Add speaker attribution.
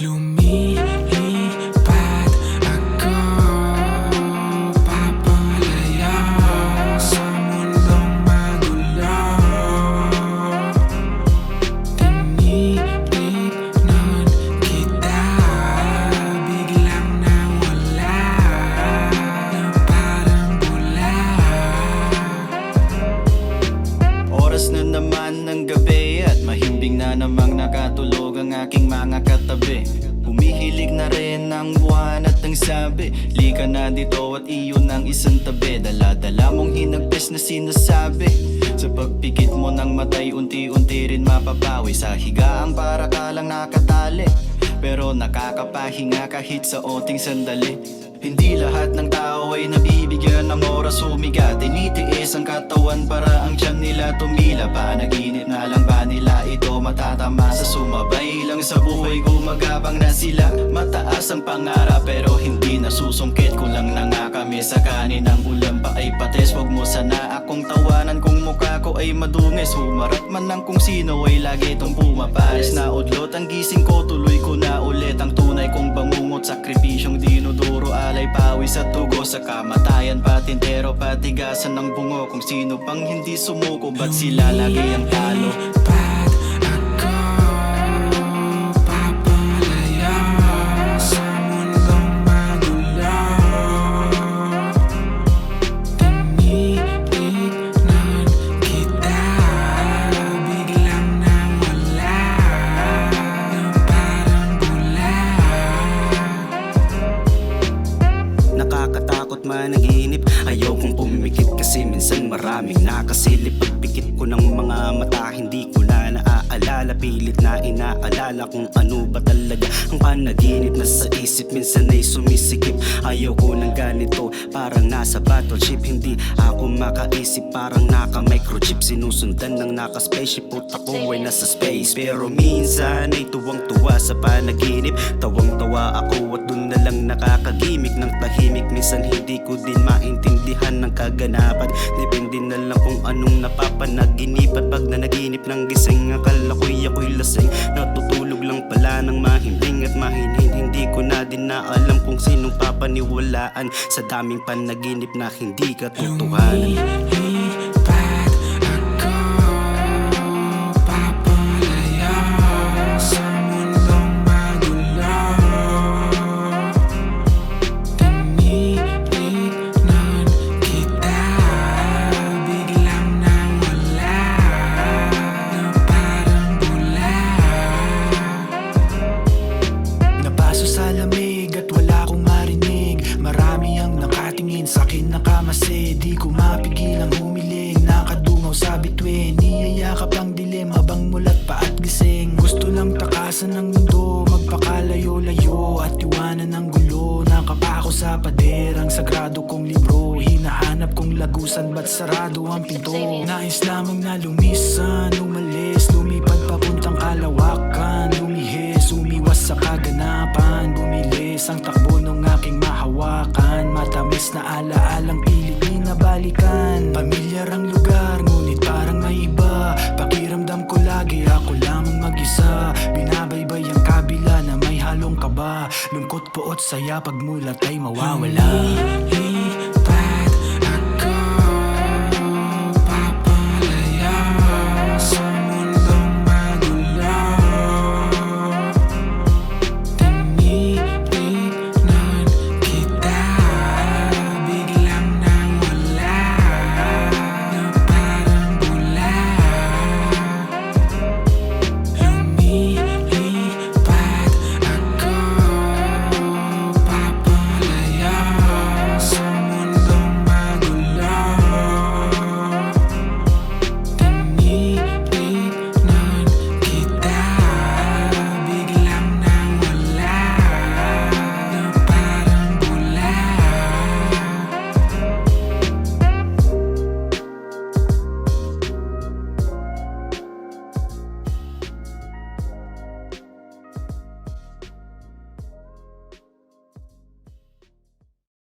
Speaker 1: Lumilipad ako papalaya sa mundong magulo. Tinitignan kita, biglang nawala na parang bula.
Speaker 2: Oras na naman ng gabi at mahimbing na namang nakatulog ang aking mga katabi. Humihilig na rin ang buwan at ang sabi, lika na dito at iyon ang isang tabi. Dala-dala mong hinagpes na sinasabi, sa pagpikit mo ng matay unti-unti rin mapapawi. Sa higaan para ka lang nakatali, pero nakakapahinga kahit sa oting sandali. Hindi lahat ng tao ay nabibigyan ng oras humiga. Tinitiis ang katawan para ang tiyan nila tumila. Panaginip na lang ba nila ito matatama? Sa sumabay lang sa buhay gumagabang na sila. Mataas ang pangarap pero hindi nasusungkit. Kulang na nga kami sa kanin, ang ulam pa ay pates. Huwag mo sana akong tawanan kung mukha ko ay madungis. Humarap man ng kung sino ay lagi itong pumapares. Naudlot ang gising ko, tuloy ko na ulit ang tunay kong bangungot. Sakripisyong dinuduro, alay pawis at dugo. Sa kamatayan patintero, patigasan ng bungo. Kung sino pang hindi sumuko, ba't sila lagi ang talo?
Speaker 1: Lumilipad ako papalaya sa mundong magulo. Tinitignan kita, biglang nawala na parang bula.
Speaker 3: Nakakatakot managinip, ayaw kong pumikit kasi minsan maraming nakasilip. Pagpikit ko ng mga mata, hindi ko na naaalala. Pilit na inaalala kung ano ba talaga ang panaginip na sa isip. Minsan ay sumisikip, ayaw ko ng ganito, parang nasa battleship. Hindi ako makaisip, parang naka-microchip. Sinusundan ng naka-spaceship, puta ko ay nasa space. Pero minsan ay tuwang-tuwa sa panaginip. Tawang-tawa ako at dun na lang nakakagimik ng tahimik. Minsan hindi ko din maintindihan ng kaganapan. Depende na lang kung anong napapanaginipan. Pag nanaginip ng gising, akala ko'y ako'y lasing. Natutulog lang pala ng mahimbing at mahinhin. Hindi ko na din na alam kung sinong papaniwalaan sa daming panaginip na hindi katotohanan.
Speaker 1: Lumilipad ako papalaya sa mundong magulo. Tinitignan kita, biglang nawala na parang bula. Napaso sa lamig at wala akong marinig. Marami ang nakatingin sa'kin nakamase. Di ko mapigilang humiling, nakadungaw sa bituin. Niyayakap ang dilim habang mulat pa at gising. Gusto lang takasan ng mundo, magpakalayo-layo at iwanan ng gulo. Nakapako sa paderang sagrado kong libro. Hinahanap kong lagusan, ba't sarado ang pinto? Nais lamang na lumisan, umalis, lumipad papuntang kalawakan. Lumihis, umiwas sa kaganapan. Bumilis ang takbo ng aking mahawakan. Matamis na alaalang pilit di nabalikan. Pamilyar ang lugar, ngunit parang may iba. Pakiramdam ko lagi ako lamang mag-isa. Binabaybay ang kabila na may halong kaba. Lungkot, poot, saya, pagmulat ay mawawala.